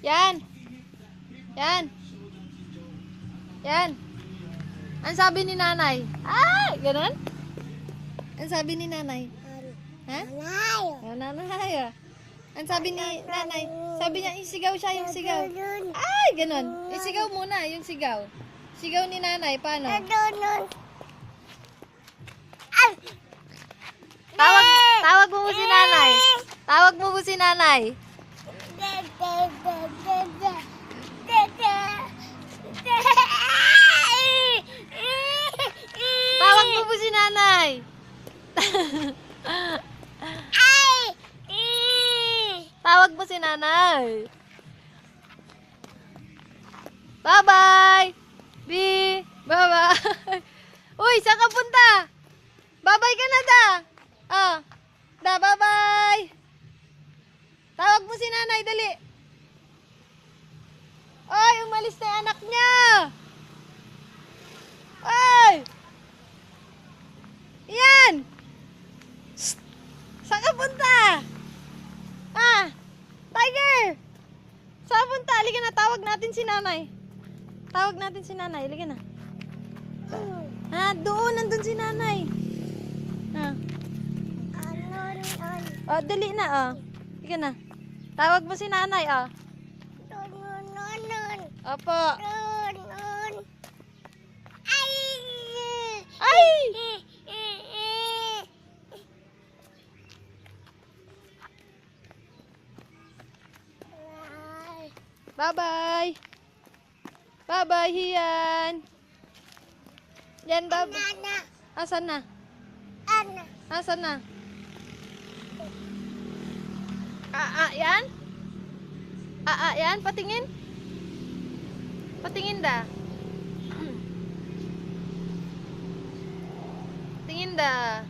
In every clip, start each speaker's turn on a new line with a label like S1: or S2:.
S1: Yan. Yan. Yan. Ang sabi ni nanay? Ah, ganun? Ang sabi ni nanay? Ha? Nanay. Ang sabi ni nanay? Sabi niya, isigaw siya yung sigaw. Ay, ganun. Isigaw muna yung sigaw. Sigaw ni nanay, paano? Tawag mo si nanay. Tawag mo si nanay. Tawag mo si nanay. Tawag mo si nanay. Bye-bye. B. Bye-bye. Uy, saan ka punta? Bye-bye ka na da. Bye-bye. Tawag mo si nanay, dali. Oy, umalis na yung anak niya. Oy. Yan. Shh. Saan ka punta? Tiger. Saan punta? Halika na, tawag natin si nanay. Tawag natin si nanay. Halika na. Doon, nandun si nanay. Dali na, Halika na. Tawag mo si nanay, Opo. Ay! Bye-bye. Bye-bye, Hiyan. Yan, bye-bye. Asan na? Asan na? Yan? Yan? Patingin? Patingin da. Tingin da.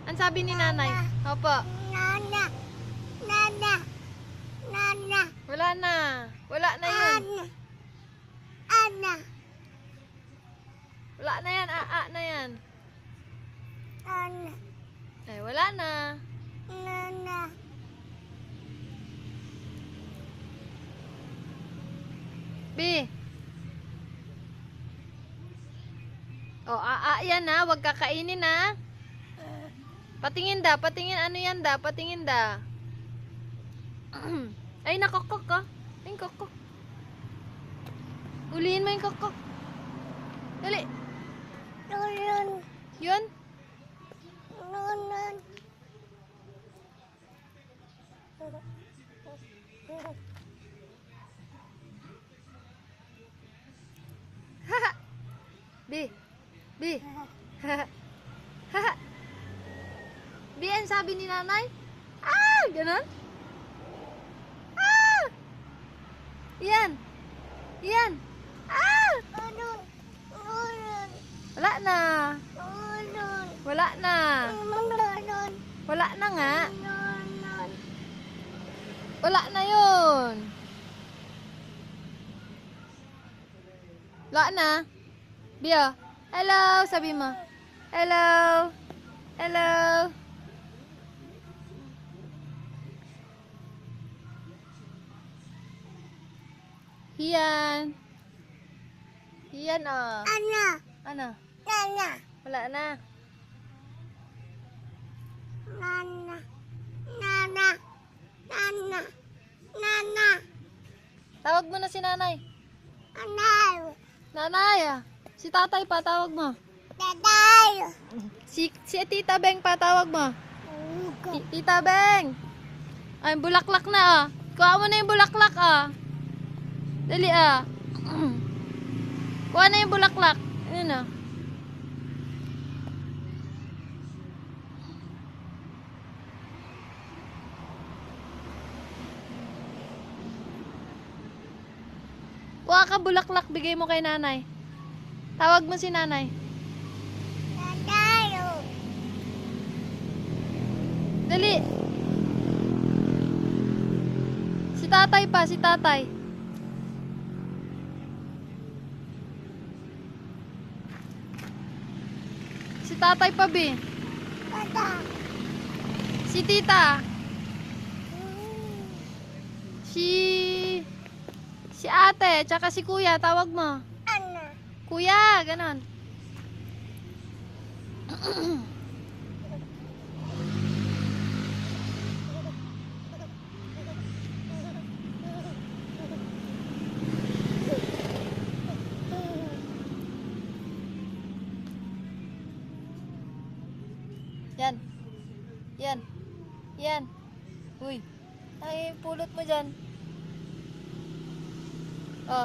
S1: Ang sabi ni nanay? Opo. Wala na. Wala na yun. Wala na yan. Na yan. Ay, wala na. B. Yan na. Huwag kakainin na. Patingin da. Patingin. Ano yan da? Patingin da. Ay, nakokok ka. Ay, kokok. Ulihin mo yung kokok. Dali. Yun? Haha. B. Haha. B, ang sabi ni nanay? Ganon? Yan. Yan. Wala na. Wala na. Wala na nga. Wala na yun. Wala na. Bia. Hello. Sabi mo. Hello. Hello. Hiyan. Hiyan, Ano? Wala na. Tawag mo na si nanay. Nanay. Si tatay pa, tawag mo. Si Tita Beng pa, tawag mo. Tita Beng. Ay, bulaklak na, Kuha mo na yung bulaklak, Dali, Kuha na yung bulaklak. Ayun, Kuha ka bulaklak, bigay mo kay nanay. Tawag mo si nanay. Dali. Si tatay pa, si tatay. Si tatay pa, B. Si tita. Si ate, tsaka si kuya, tawag mo. Kuya, ganon. Yan. Yan. Yan. Uy. Ay, pulot mo dyan. Oh.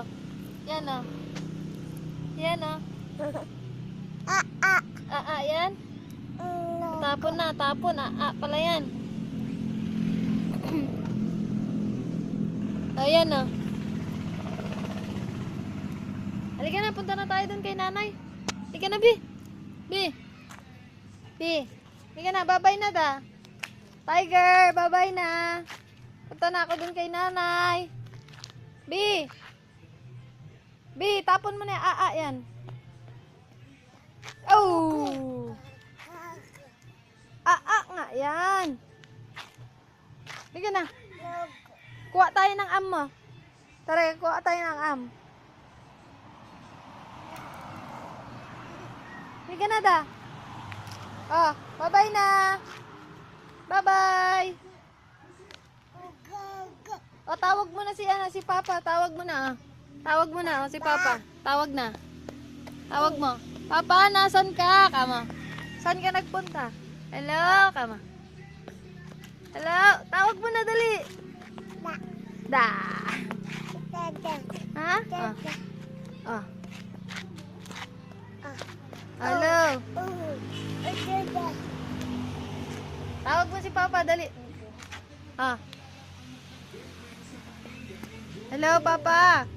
S1: Yan oh. Yan oh. Yan. Tapon na, tapon. Pala yan. Ayan oh. Halika na, punta na tayo dun kay nanay. Halika na, Bi. Bi. Bi. Halika na, bye-bye na da. Tiger, bye-bye na. Punta na ako dun kay nanay. Bi. Bi, tapon mo na yan. Oh. Nga, yan. Halika na. Kuha tayo ng am mo. Tara, kuha tayo ng am. Halika na da. Oh, bye-bye na. Bye-bye. O, tawag mo na si Papa. Tawag mo na. Tawag mo na, si Papa. Tawag na. Tawag mo. Papa, nasan ka? Kama. Saan ka nagpunta? Hello, kama. Hello, tawag mo na dali. Da. Ha? Oh. Hello. Tawag mo si Papa, dali. Hello, Papa.